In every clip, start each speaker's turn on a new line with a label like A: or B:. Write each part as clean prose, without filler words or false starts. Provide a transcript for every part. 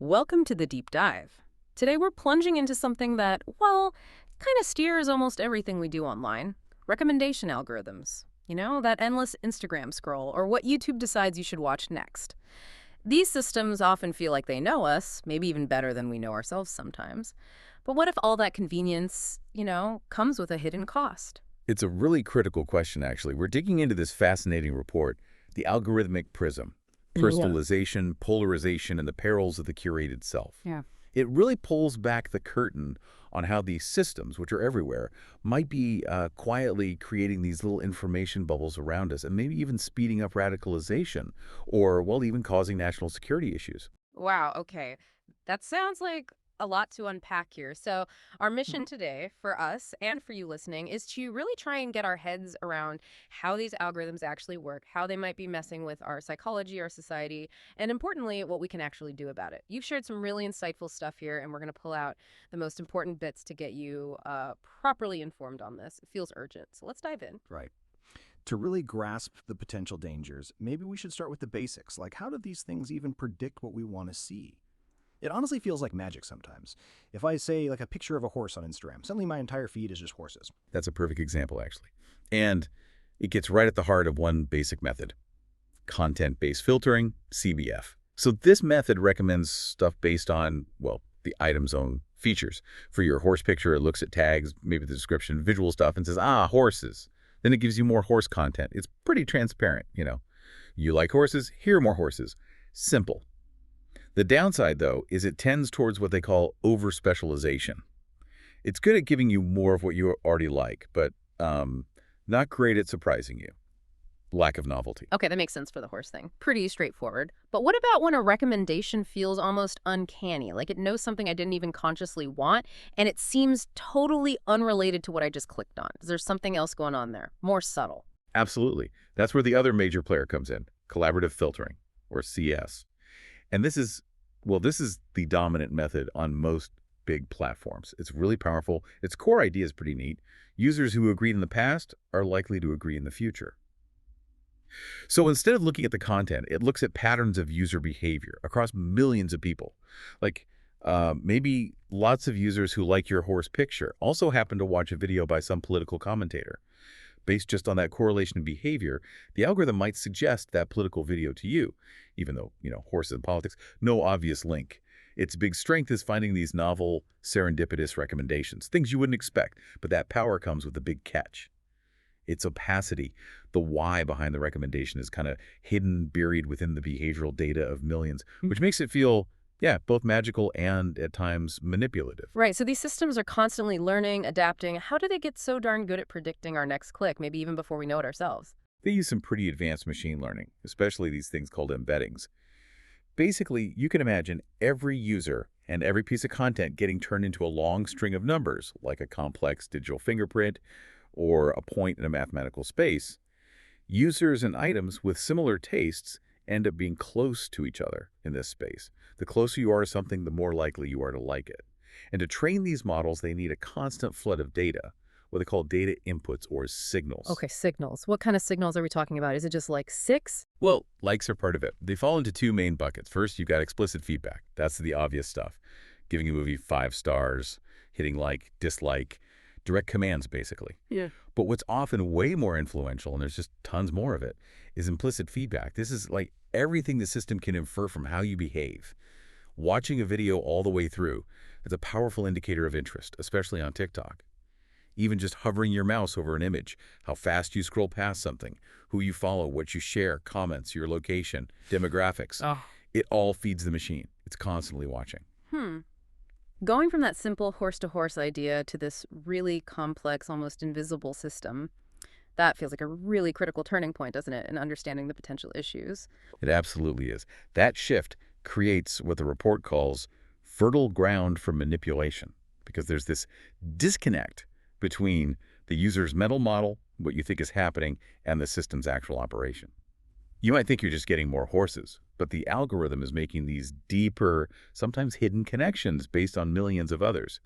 A: Welcome to the deep dive. Today we're plunging into something that, well, kind of steers almost everything we do online. Recommendation algorithms. You know, that endless Instagram scroll, or what YouTube decides you should watch next. These systems often feel like they know us, maybe even better than we know ourselves sometimes. But what if all that convenience, comes with a hidden cost?
B: It's a really critical question, actually. We're digging into this fascinating report, the algorithmic prism,
A: Yeah.
B: personalization, polarization, and the perils of the curated self.
A: Yeah.
B: It really pulls back the curtain on how these systems, which are everywhere, might be quietly creating these little information bubbles around us and maybe even speeding up radicalization or, well, even causing national security issues.
A: Wow, okay. That sounds like a lot to unpack here. So, our mission today for us and for you listening is to really try and get our heads around how these algorithms actually work, how they might be messing with our psychology, our society, and importantly, what we can actually do about it. You've shared some really insightful stuff here, and we're going to pull out the most important bits to get you properly informed on this. It feels urgent. So, let's dive in.
C: Right. To really grasp the potential dangers, maybe we should start with the basics, like how do these things even predict what we want to see? It honestly feels like magic sometimes. If I say like a picture of a horse on Instagram, suddenly my entire feed is just horses.
B: That's a perfect example, actually. And it gets right at the heart of one basic method, content-based filtering, CBF. So this method recommends stuff based on, well, the item's own features. For your horse picture, it looks at tags, maybe the description, visual stuff, and says, horses. Then it gives you more horse content. It's pretty transparent. You like horses, here are more horses. Simple. The downside, though, is it tends towards what they call over-specialization. It's good at giving you more of what you already like, but not great at surprising you. Lack of novelty.
A: Okay, that makes sense for the horse thing. Pretty straightforward. But what about when a recommendation feels almost uncanny? Like it knows something I didn't even consciously want, and it seems totally unrelated to what I just clicked on. Is there something else going on there? More subtle.
B: Absolutely. That's where the other major player comes in, collaborative filtering, or CS. And this is the dominant method on most big platforms. It's really powerful. Its core idea is pretty neat. Users who agreed in the past are likely to agree in the future. So instead of looking at the content, it looks at patterns of user behavior across millions of people. Like maybe lots of users who like your horse picture also happen to watch a video by some political commentator. Based just on that correlation of behavior, the algorithm might suggest that political video to you, even though, horses and politics, no obvious link. Its big strength is finding these novel, serendipitous recommendations, things you wouldn't expect, but that power comes with a big catch. Its opacity, the why behind the recommendation is kind of hidden, buried within the behavioral data of millions, which makes it feel, both magical and at times manipulative.
A: Right, so these systems are constantly learning, adapting. How do they get so darn good at predicting our next click, maybe even before we know it ourselves?
B: They use some pretty advanced machine learning, especially these things called embeddings. Basically, you can imagine every user and every piece of content getting turned into a long string of numbers, like a complex digital fingerprint or a point in a mathematical space. Users and items with similar tastes end up being close to each other in this space. The closer you are to something, the more likely you are to like it. And to train these models, they need a constant flood of data, what they call data inputs or signals.
A: Okay, signals. What kind of signals are we talking about? Is it just like six?
B: Well, likes are part of it. They fall into two main buckets. First, you've got explicit feedback. That's the obvious stuff. Giving a movie 5 stars, hitting like, dislike, direct commands, basically.
A: Yeah.
B: But what's often way more influential, and there's just tons more of it, is implicit feedback. This is like everything the system can infer from how you behave. Watching a video all the way through is a powerful indicator of interest, especially on TikTok. Even just hovering your mouse over an image, how fast you scroll past something, who you follow, what you share, comments, your location, demographics. It all feeds the machine. It's constantly watching.
A: Going from that simple horse-to-horse idea to this really complex, almost invisible system, that feels like a really critical turning point, doesn't it, in understanding the potential issues?
B: It absolutely is. That shift creates what the report calls fertile ground for manipulation, because there's this disconnect between the user's mental model, what you think is happening, and the system's actual operation. You might think you're just getting more horses, but the algorithm is making these deeper, sometimes hidden connections based on millions of others.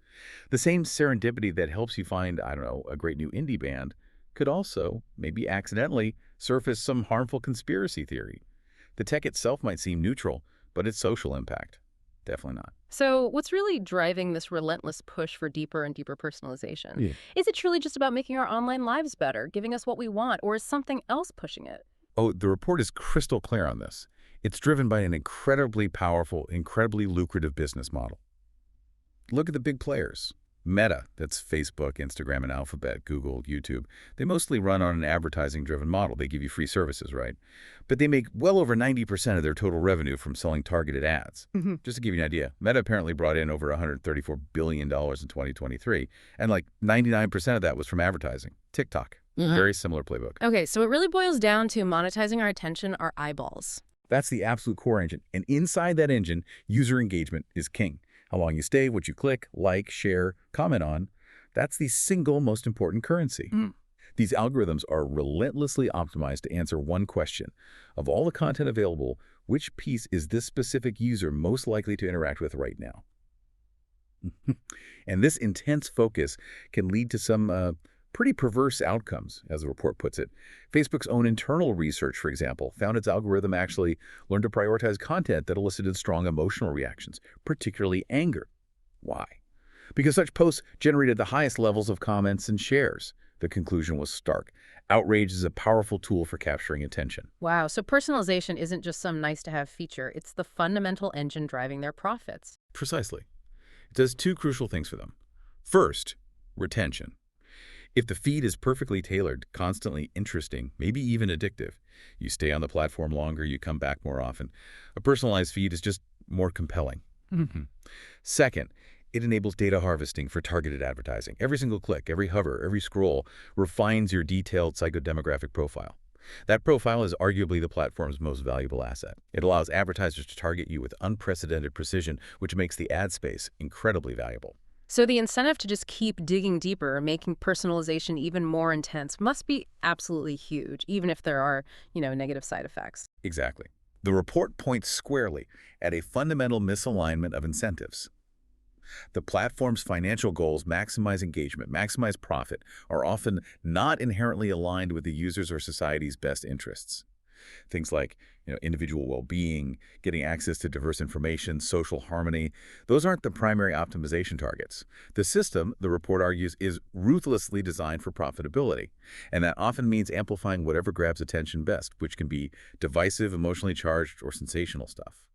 B: The same serendipity that helps you find, a great new indie band could also, maybe accidentally, surface some harmful conspiracy theory. The tech itself might seem neutral, but its social impact, Definitely not.
A: So, what's really driving this relentless push for deeper and deeper personalization?
B: Yeah.
A: Is it truly just about making our online lives better, giving us what we want, or is something else pushing it?
B: Oh, the report is crystal clear on this. It's driven by an incredibly powerful, incredibly lucrative business model. Look at the big players. Meta, that's Facebook, Instagram, and Alphabet, Google, YouTube. They mostly run on an advertising-driven model. They give you free services, right? But they make well over 90% of their total revenue from selling targeted ads.
A: Hmm.
B: Just to give you an idea, Meta apparently brought in over $134 billion in 2023, and like 99% of that was from advertising. TikTok, very similar playbook.
A: Okay, so it really boils down to monetizing our attention, our eyeballs.
B: That's the absolute core engine. And inside that engine, user engagement is king. How long you stay, what you click, like, share, comment on, that's the single most important currency. These algorithms are relentlessly optimized to answer one question. Of all the content available, which piece is this specific user most likely to interact with right now? And this intense focus can lead to some pretty perverse outcomes, as the report puts it. Facebook's own internal research, for example, found its algorithm actually learned to prioritize content that elicited strong emotional reactions, particularly anger. Why? Because such posts generated the highest levels of comments and shares. The conclusion was stark. Outrage is a powerful tool for capturing attention.
A: Wow, so personalization isn't just some nice-to-have feature. It's the fundamental engine driving their profits.
B: Precisely. It does two crucial things for them. First, retention. If the feed is perfectly tailored, constantly interesting, maybe even addictive, you stay on the platform longer, you come back more often. A personalized feed is just more compelling. Second, it enables data harvesting for targeted advertising. Every single click, every hover, every scroll refines your detailed psychodemographic profile. That profile is arguably the platform's most valuable asset. It allows advertisers to target you with unprecedented precision, which makes the ad space incredibly valuable.
A: So the incentive to just keep digging deeper, making personalization even more intense, must be absolutely huge, even if there are, negative side effects.
B: Exactly. The report points squarely at a fundamental misalignment of incentives. The platform's financial goals, maximize engagement, maximize profit, are often not inherently aligned with the user's or society's best interests. Things like, individual well-being, getting access to diverse information, social harmony, those aren't the primary optimization targets. The system, the report argues, is ruthlessly designed for profitability, and that often means amplifying whatever grabs attention best, which can be divisive, emotionally charged, or sensational stuff.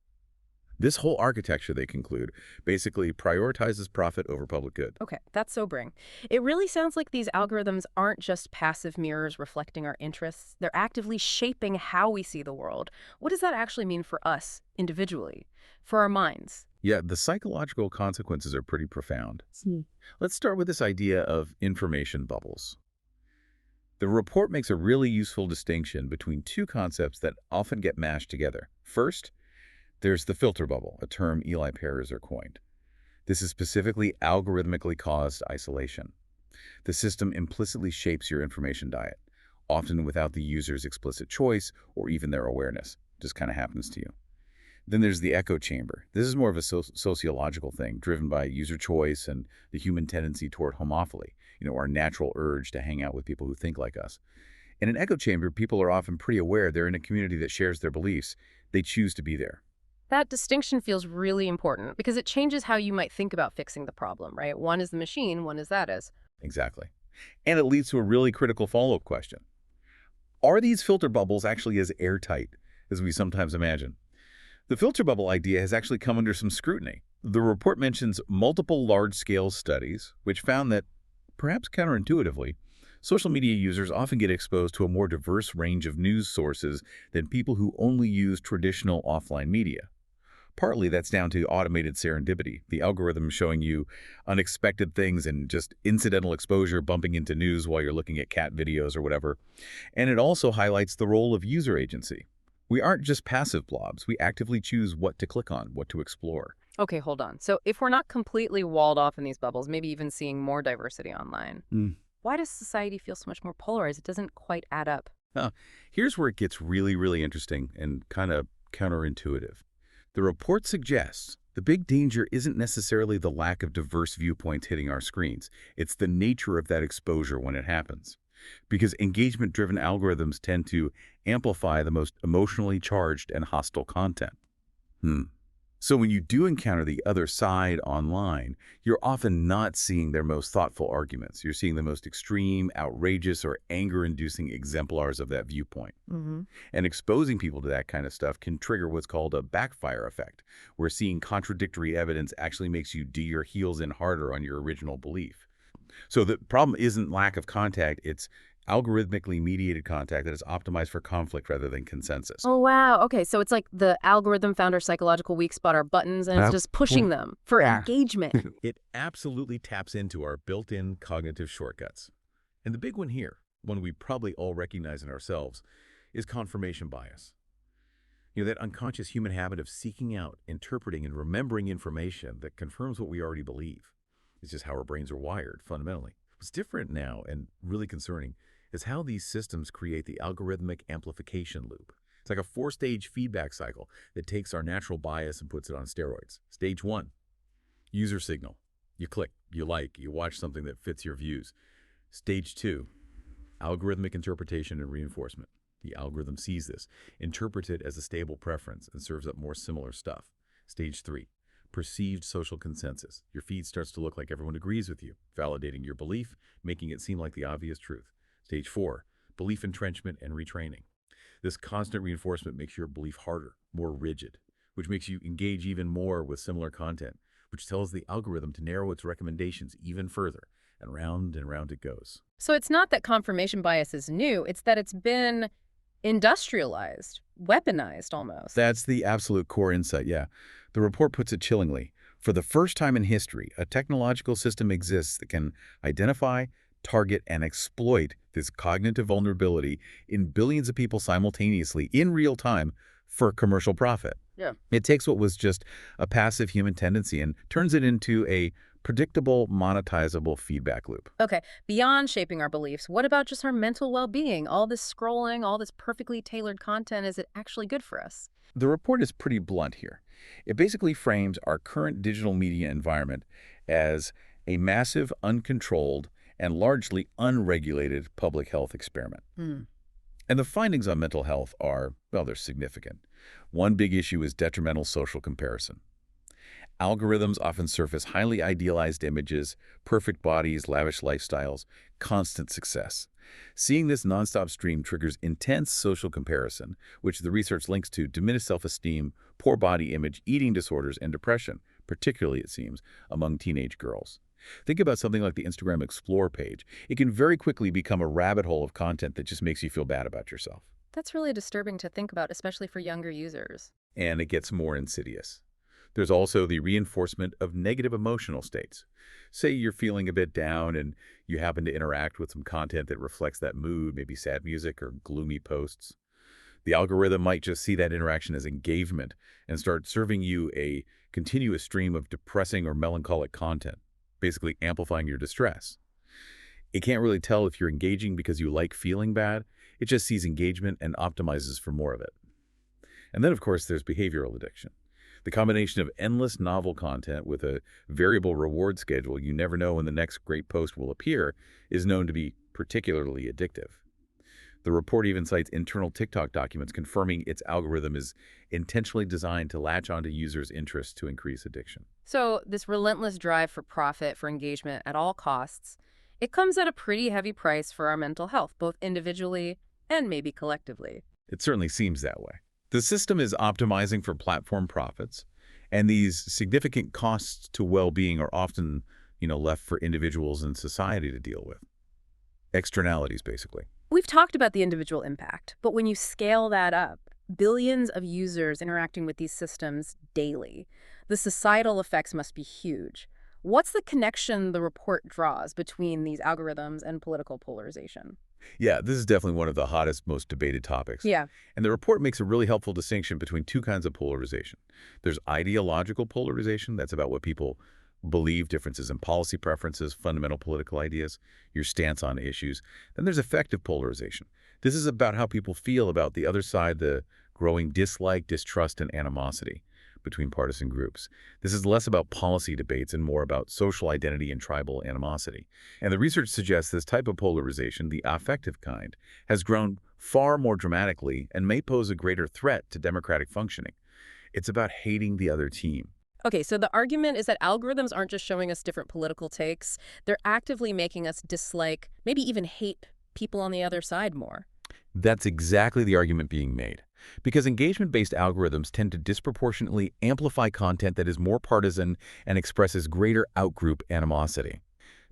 B: This whole architecture, they conclude, basically prioritizes profit over public good.
A: Okay, that's sobering. It really sounds like these algorithms aren't just passive mirrors reflecting our interests. They're actively shaping how we see the world. What does that actually mean for us, individually, for our minds?
B: Yeah, the psychological consequences are pretty profound. Let's start with this idea of information bubbles. The report makes a really useful distinction between two concepts that often get mashed together. First, there's the filter bubble, a term Eli Pariser coined. This is specifically algorithmically caused isolation. The system implicitly shapes your information diet, often without the user's explicit choice or even their awareness. It just kind of happens to you. Then there's the echo chamber. This is more of a sociological thing, driven by user choice and the human tendency toward homophily, our natural urge to hang out with people who think like us. In an echo chamber, people are often pretty aware they're in a community that shares their beliefs. They choose to be there.
A: That distinction feels really important because it changes how you might think about fixing the problem, right? One is the machine, one is that is.
B: Exactly. And it leads to a really critical follow-up question. Are these filter bubbles actually as airtight as we sometimes imagine? The filter bubble idea has actually come under some scrutiny. The report mentions multiple large-scale studies, which found that, perhaps counterintuitively, social media users often get exposed to a more diverse range of news sources than people who only use traditional offline media. Partly that's down to automated serendipity, the algorithm showing you unexpected things and just incidental exposure bumping into news while you're looking at cat videos or whatever. And it also highlights the role of user agency. We aren't just passive blobs. We actively choose what to click on, what to explore.
A: Okay, hold on. So if we're not completely walled off in these bubbles, maybe even seeing more diversity online, why does society feel so much more polarized? It doesn't quite add up.
B: Here's where it gets really, really interesting and kind of counterintuitive. The report suggests the big danger isn't necessarily the lack of diverse viewpoints hitting our screens. It's the nature of that exposure when it happens. Because engagement-driven algorithms tend to amplify the most emotionally charged and hostile content. So when you do encounter the other side online, you're often not seeing their most thoughtful arguments. You're seeing the most extreme, outrageous, or anger-inducing exemplars of that viewpoint.
A: Hmm.
B: And exposing people to that kind of stuff can trigger what's called a backfire effect, where seeing contradictory evidence actually makes you dig your heels in harder on your original belief. So the problem isn't lack of contact, it's algorithmically mediated contact that is optimized for conflict rather than consensus.
A: Oh, wow. Okay, so it's like the algorithm found our psychological weak spot, our buttons, and it's just pushing them for engagement.
B: It absolutely taps into our built-in cognitive shortcuts. And the big one here, one we probably all recognize in ourselves, is confirmation bias. That unconscious human habit of seeking out, interpreting, and remembering information that confirms what we already believe. It's just how our brains are wired, fundamentally. What's different now, and really concerning, is how these systems create the algorithmic amplification loop. It's like a four-stage feedback cycle that takes our natural bias and puts it on steroids. Stage 1, user signal. You click, you like, you watch something that fits your views. Stage 2, algorithmic interpretation and reinforcement. The algorithm sees this, interprets it as a stable preference, and serves up more similar stuff. Stage 3, perceived social consensus. Your feed starts to look like everyone agrees with you, validating your belief, making it seem like the obvious truth. Stage 4, belief entrenchment and retraining. This constant reinforcement makes your belief harder, more rigid, which makes you engage even more with similar content, which tells the algorithm to narrow its recommendations even further, and round it goes.
A: So it's not that confirmation bias is new, it's that it's been industrialized, weaponized almost.
B: That's the absolute core insight, yeah. The report puts it chillingly. For the first time in history, a technological system exists that can identify, target, and exploit this cognitive vulnerability in billions of people simultaneously in real time for commercial profit.
A: Yeah.
B: It takes what was just a passive human tendency and turns it into a predictable, monetizable feedback loop.
A: Okay, beyond shaping our beliefs, what about just our mental well-being? All this scrolling, all this perfectly tailored content, is it actually good for us?
B: The report is pretty blunt here. It basically frames our current digital media environment as a massive, uncontrolled, and largely unregulated public health experiment.
A: Hmm.
B: And the findings on mental health are, well, they're significant. One big issue is detrimental social comparison. Algorithms often surface highly idealized images, perfect bodies, lavish lifestyles, constant success. Seeing this nonstop stream triggers intense social comparison, which the research links to diminished self-esteem, poor body image, eating disorders, and depression, particularly, it seems, among teenage girls. Think about something like the Instagram Explore page. It can very quickly become a rabbit hole of content that just makes you feel bad about yourself.
A: That's really disturbing to think about, especially for younger users.
B: And it gets more insidious. There's also the reinforcement of negative emotional states. Say you're feeling a bit down and you happen to interact with some content that reflects that mood, maybe sad music or gloomy posts. The algorithm might just see that interaction as engagement and start serving you a continuous stream of depressing or melancholic content, basically amplifying your distress. It can't really tell if you're engaging because you like feeling bad. It just sees engagement and optimizes for more of it. And then, of course, there's behavioral addiction. The combination of endless novel content with a variable reward schedule you never know when the next great post will appear is known to be particularly addictive. The report even cites internal TikTok documents confirming its algorithm is intentionally designed to latch onto users' interests to increase addiction.
A: So this relentless drive for profit, for engagement at all costs, it comes at a pretty heavy price for our mental health, both individually and maybe collectively.
B: It certainly seems that way. The system is optimizing for platform profits, and these significant costs to well-being are often, left for individuals and society to deal with. Externalities, basically.
A: We've talked about the individual impact, but when you scale that up, billions of users interacting with these systems daily, the societal effects must be huge. What's the connection the report draws between these algorithms and political polarization?
B: Yeah, this is definitely one of the hottest, most debated topics.
A: Yeah.
B: And the report makes a really helpful distinction between two kinds of polarization. There's ideological polarization. That's about what people believe, differences in policy preferences, fundamental political ideas, your stance on issues. Then there's affective polarization. This is about how people feel about the other side, the growing dislike, distrust, and animosity between partisan groups. This is less about policy debates and more about social identity and tribal animosity. And the research suggests this type of polarization, the affective kind, has grown far more dramatically and may pose a greater threat to democratic functioning. It's about hating the other team.
A: Okay, so the argument is that algorithms aren't just showing us different political takes, they're actively making us dislike, maybe even hate people on the other side more.
B: That's exactly the argument being made. Because engagement-based algorithms tend to disproportionately amplify content that is more partisan and expresses greater outgroup animosity.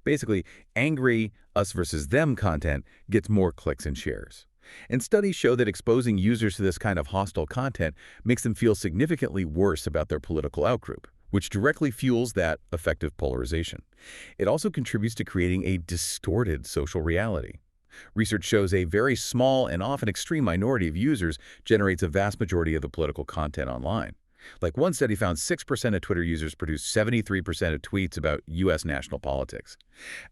B: Basically, angry us versus them content gets more clicks and shares. And studies show that exposing users to this kind of hostile content makes them feel significantly worse about their political outgroup, which directly fuels that effective polarization. It also contributes to creating a distorted social reality. Research shows a very small and often extreme minority of users generates a vast majority of the political content online. Like one study found 6% of Twitter users produce 73% of tweets about U.S. national politics.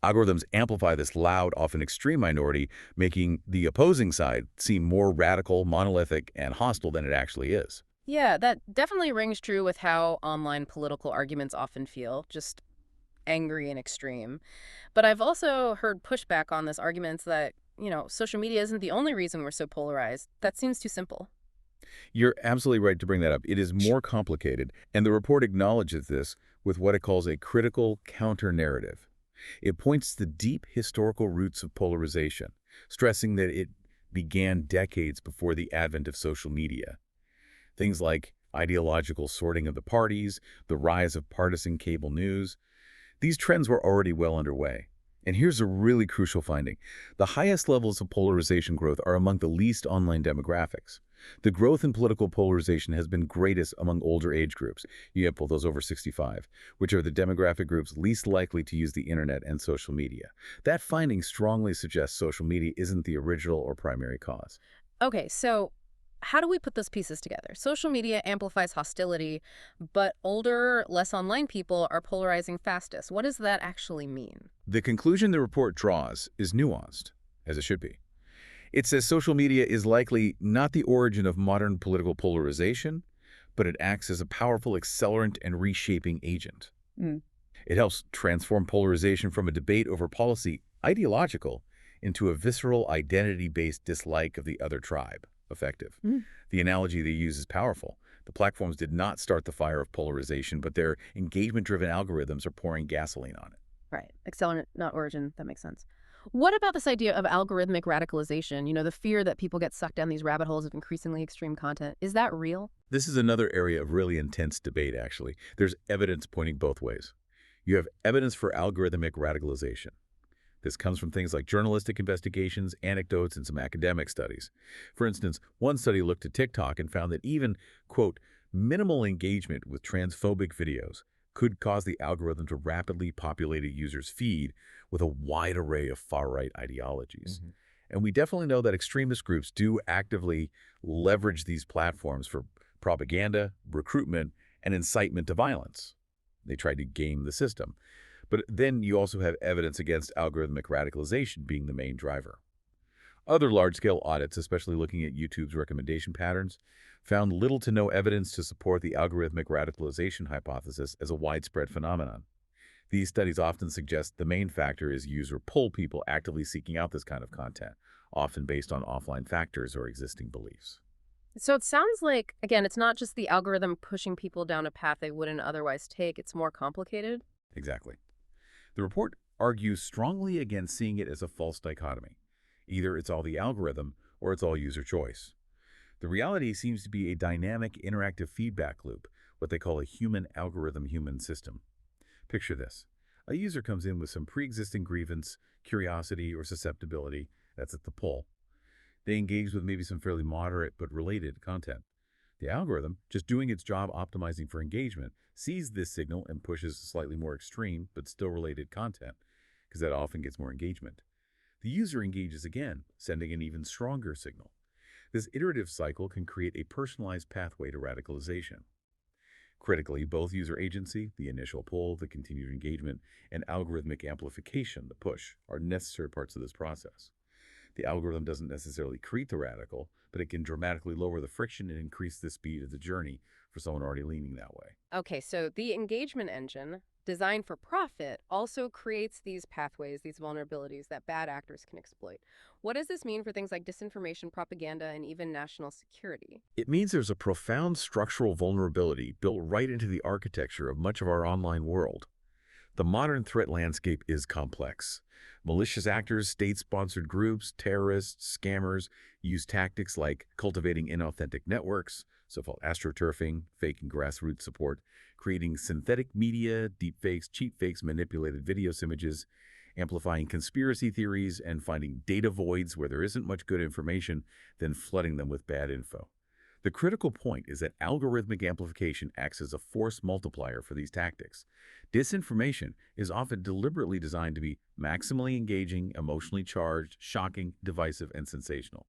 B: Algorithms amplify this loud, often extreme minority, making the opposing side seem more radical, monolithic, and hostile than it actually is.
A: Yeah, that definitely rings true with how online political arguments often feel, just angry and extreme. But I've also heard pushback on this arguments that, social media isn't the only reason we're so polarized. That seems too simple.
B: You're absolutely right to bring that up. It is more complicated, and the report acknowledges this with what it calls a critical counter-narrative. It points to the deep historical roots of polarization, stressing that it began decades before the advent of social media. Things like ideological sorting of the parties, the rise of partisan cable news, these trends were already well underway. And here's a really crucial finding. The highest levels of polarization growth are among the least online demographics. The growth in political polarization has been greatest among older age groups, those over 65, which are the demographic groups least likely to use the internet and social media. That finding strongly suggests social media isn't the original or primary cause.
A: Okay, so how do we put those pieces together? Social media amplifies hostility, but older, less online people are polarizing fastest. What does that actually mean?
B: The conclusion the report draws is nuanced, as it should be. It says social media is likely not the origin of modern political polarization, but it acts as a powerful accelerant and reshaping agent.
A: Mm.
B: It helps transform polarization from a debate over policy ideological into a visceral identity-based dislike of the other tribe. Effective.
A: Mm.
B: The analogy they use is powerful. The platforms did not start the fire of polarization, but their engagement-driven algorithms are pouring gasoline on it.
A: Right. Accelerant, not origin. That makes sense. What about this idea of algorithmic radicalization? The fear that people get sucked down these rabbit holes of increasingly extreme content. Is that real?
B: This is another area of really intense debate, actually. There's evidence pointing both ways. You have evidence for algorithmic radicalization. This comes from things like journalistic investigations, anecdotes, and some academic studies. For instance, one study looked at TikTok and found that even, quote, minimal engagement with transphobic videos could cause the algorithm to rapidly populate a user's feed with a wide array of far-right ideologies. And we definitely know that extremist groups do actively leverage these platforms for propaganda, recruitment, and incitement to violence. They try to game the system. But then you also have evidence against algorithmic radicalization being the main driver. Other large-scale audits, especially looking at YouTube's recommendation patterns, found little to no evidence to support the algorithmic radicalization hypothesis as a widespread phenomenon. These studies often suggest the main factor is user pull, people actively seeking out this kind of content, often based on offline factors or existing beliefs.
A: So it sounds like, again, it's not just the algorithm pushing people down a path they wouldn't otherwise take. It's more complicated.
B: Exactly. The report argues strongly against seeing it as a false dichotomy. Either it's all the algorithm or it's all user choice. The reality seems to be a dynamic, interactive feedback loop, what they call a human algorithm-human system. Picture this. A user comes in with some pre-existing grievance, curiosity, or susceptibility. That's at the pull. They engage with maybe some fairly moderate but related content. The algorithm, just doing its job optimizing for engagement, sees this signal and pushes slightly more extreme but still related content, because that often gets more engagement. The user engages again, sending an even stronger signal. This iterative cycle can create a personalized pathway to radicalization. Critically, both user agency, the initial pull, the continued engagement, and algorithmic amplification, the push, are necessary parts of this process. The algorithm doesn't necessarily create the radical, but it can dramatically lower the friction and increase the speed of the journey for someone already leaning that way.
A: Okay, so the engagement engine design for profit also creates these pathways, these vulnerabilities that bad actors can exploit. What does this mean for things like disinformation, propaganda, and even national security?
B: It means there's a profound structural vulnerability built right into the architecture of much of our online world. The modern threat landscape is complex. Malicious actors, state-sponsored groups, terrorists, scammers use tactics like cultivating inauthentic networks, so-called astroturfing, faking grassroots support, creating synthetic media, deepfakes, cheatfakes, manipulated videos, images, amplifying conspiracy theories, and finding data voids where there isn't much good information, then flooding them with bad info. The critical point is that algorithmic amplification acts as a force multiplier for these tactics. Disinformation is often deliberately designed to be maximally engaging, emotionally charged, shocking, divisive, and sensational.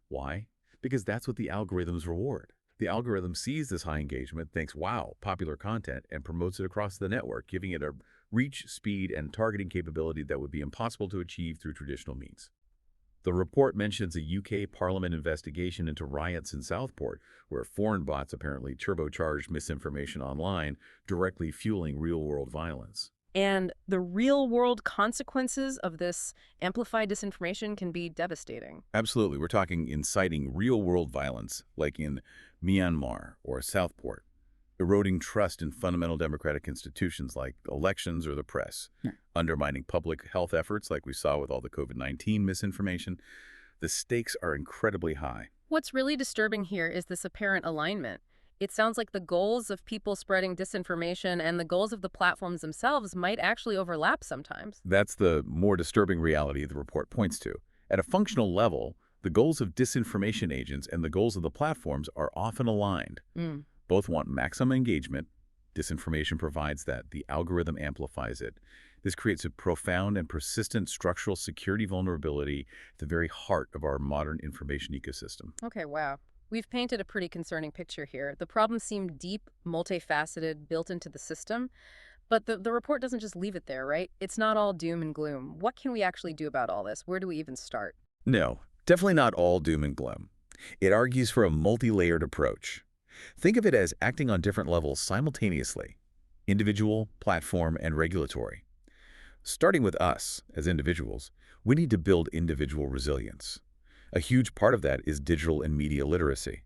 B: Why? Because that's what the algorithms reward. The algorithm sees this high engagement, thinks, wow, popular content, and promotes it across the network, giving it a reach, speed, and targeting capability that would be impossible to achieve through traditional means. The report mentions a UK Parliament investigation into riots in Southport, where foreign bots apparently turbocharged misinformation online, directly fueling real-world violence.
A: And the real-world consequences of this amplified disinformation can be devastating.
B: Absolutely. We're talking inciting real-world violence, like in Myanmar or Southport, eroding trust in fundamental democratic institutions like elections or the press, undermining public health efforts like we saw with all the COVID-19 misinformation. The stakes are incredibly high.
A: What's really disturbing here is this apparent alignment. It sounds like the goals of people spreading disinformation and the goals of the platforms themselves might actually overlap sometimes.
B: That's the more disturbing reality the report points to. At a functional level, the goals of disinformation agents and the goals of the platforms are often aligned. Both want maximum engagement. Disinformation provides that. The algorithm amplifies it. This creates a profound and persistent structural security vulnerability at the very heart of our modern information ecosystem.
A: Okay, wow. We've painted a pretty concerning picture here. The problems seem deep, multifaceted, built into the system. But the report doesn't just leave it there, right? It's not all doom and gloom. What can we actually do about all this? Where do we even start?
B: No, definitely not all doom and gloom. It argues for a multi-layered approach. Think of it as acting on different levels simultaneously: individual, platform, and regulatory. Starting with us as individuals, we need to build individual resilience. A huge part of that is digital and media literacy.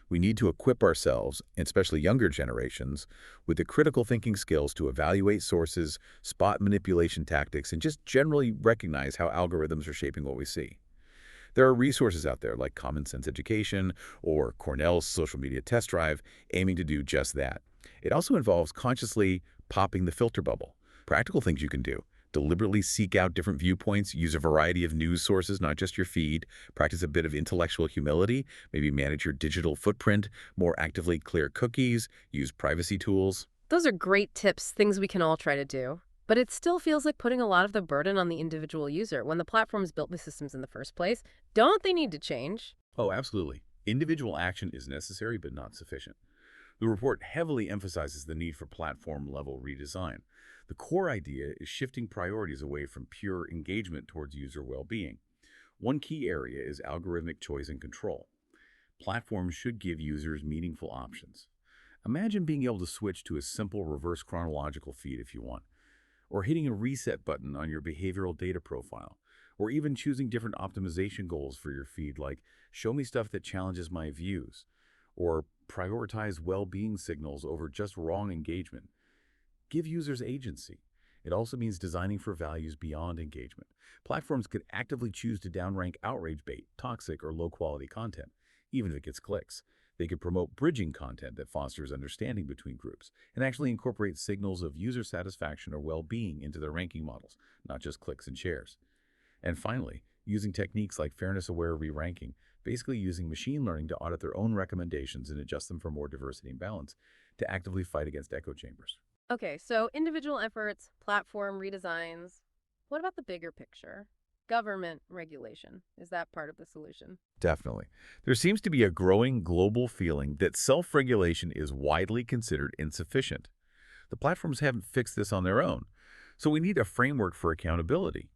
B: We need to equip ourselves, and especially younger generations, with the critical thinking skills to evaluate sources, spot manipulation tactics, and just generally recognize how algorithms are shaping what we see. There are resources out there like Common Sense Education or Cornell's Social Media Test Drive aiming to do just that. It also involves consciously popping the filter bubble. Practical things you can do: deliberately seek out different viewpoints, use a variety of news sources, not just your feed, practice a bit of intellectual humility, maybe manage your digital footprint, more actively clear cookies, use privacy tools.
A: Those are great tips, things we can all try to do. But it still feels like putting a lot of the burden on the individual user. When the platforms built the systems in the first place, don't they need to change?
B: Oh, absolutely. Individual action is necessary but not sufficient. The report heavily emphasizes the need for platform-level redesign. The core idea is shifting priorities away from pure engagement towards user well-being. One key area is algorithmic choice and control. Platforms should give users meaningful options. Imagine being able to switch to a simple reverse chronological feed if you want, or hitting a reset button on your behavioral data profile, or even choosing different optimization goals for your feed, like show me stuff that challenges my views, or prioritize well-being signals over just wrong engagement. Give users agency. It also means designing for values beyond engagement. Platforms could actively choose to downrank outrage bait, toxic, or low-quality content, even if it gets clicks. They could promote bridging content that fosters understanding between groups and actually incorporate signals of user satisfaction or well-being into their ranking models, not just clicks and shares. And finally, using techniques like fairness-aware re-ranking, basically using machine learning to audit their own recommendations and adjust them for more diversity and balance to actively fight against echo chambers.
A: Okay, so individual efforts, platform redesigns. What about the bigger picture? Government regulation. Is that part of the solution?
B: Definitely. There seems to be a growing global feeling that self-regulation is widely considered insufficient. The platforms haven't fixed this on their own, so we need a framework for accountability.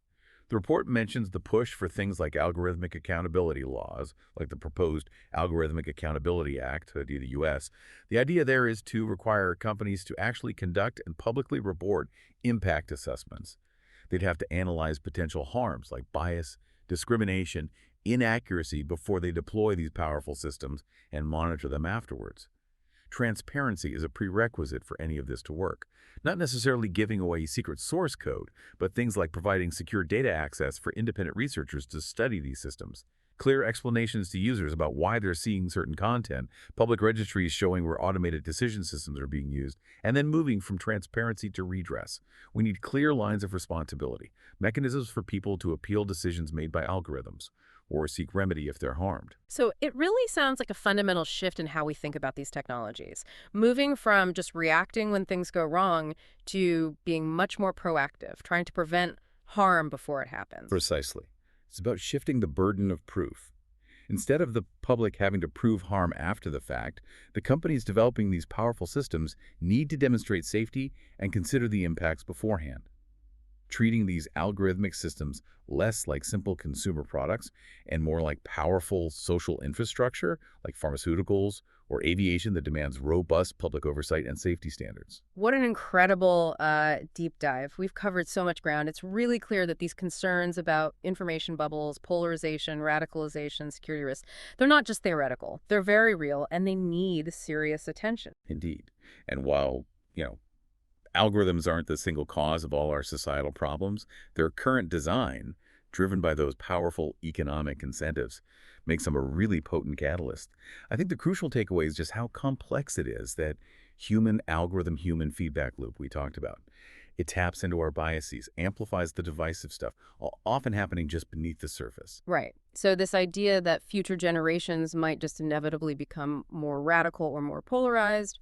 B: The report mentions the push for things like algorithmic accountability laws, like the proposed Algorithmic Accountability Act to the U.S. The idea there is to require companies to actually conduct and publicly report impact assessments. They'd have to analyze potential harms like bias, discrimination, inaccuracy before they deploy these powerful systems and monitor them afterwards. Transparency is a prerequisite for any of this to work. Not necessarily giving away secret source code, but things like providing secure data access for independent researchers to study these systems. Clear explanations to users about why they're seeing certain content, public registries showing where automated decision systems are being used, and then moving from transparency to redress. We need clear lines of responsibility, mechanisms for people to appeal decisions made by algorithms, or seek remedy if they're harmed.
A: So it really sounds like a fundamental shift in how we think about these technologies, moving from just reacting when things go wrong to being much more proactive, trying to prevent harm before it happens.
B: Precisely. It's about shifting the burden of proof. Instead of the public having to prove harm after the fact, the companies developing these powerful systems need to demonstrate safety and consider the impacts beforehand. Treating these algorithmic systems less like simple consumer products and more like powerful social infrastructure, like pharmaceuticals or aviation that demands robust public oversight and safety standards.
A: What an incredible deep dive. We've covered so much ground. It's really clear that these concerns about information bubbles, polarization, radicalization, security risks, they're not just theoretical. They're very real, and they need serious attention.
B: Indeed. And while, algorithms aren't the single cause of all our societal problems, their current design, driven by those powerful economic incentives, makes them a really potent catalyst. I think the crucial takeaway is just how complex it is, that human algorithm, human feedback loop we talked about. It taps into our biases, amplifies the divisive stuff, often happening just beneath the surface.
A: Right. So this idea that future generations might just inevitably become more radical or more polarized,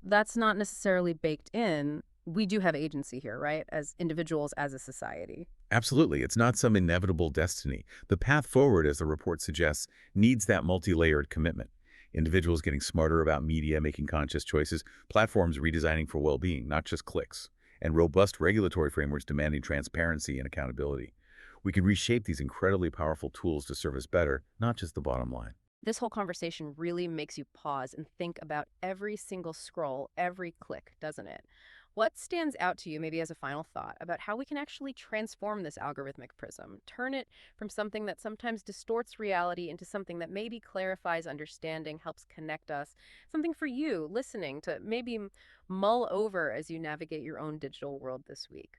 A: that's not necessarily baked in. We do have agency here, right? As individuals, as a society.
B: Absolutely. It's not some inevitable destiny. The path forward, as the report suggests, needs that multi-layered commitment. Individuals getting smarter about media, making conscious choices, platforms redesigning for well-being, not just clicks, and robust regulatory frameworks demanding transparency and accountability. We can reshape these incredibly powerful tools to serve us better, not just the bottom line.
A: This whole conversation really makes you pause and think about every single scroll, every click, doesn't it? What stands out to you, maybe as a final thought, about how we can actually transform this algorithmic prism, turn it from something that sometimes distorts reality into something that maybe clarifies understanding, helps connect us, something for you listening to maybe mull over as you navigate your own digital world this week?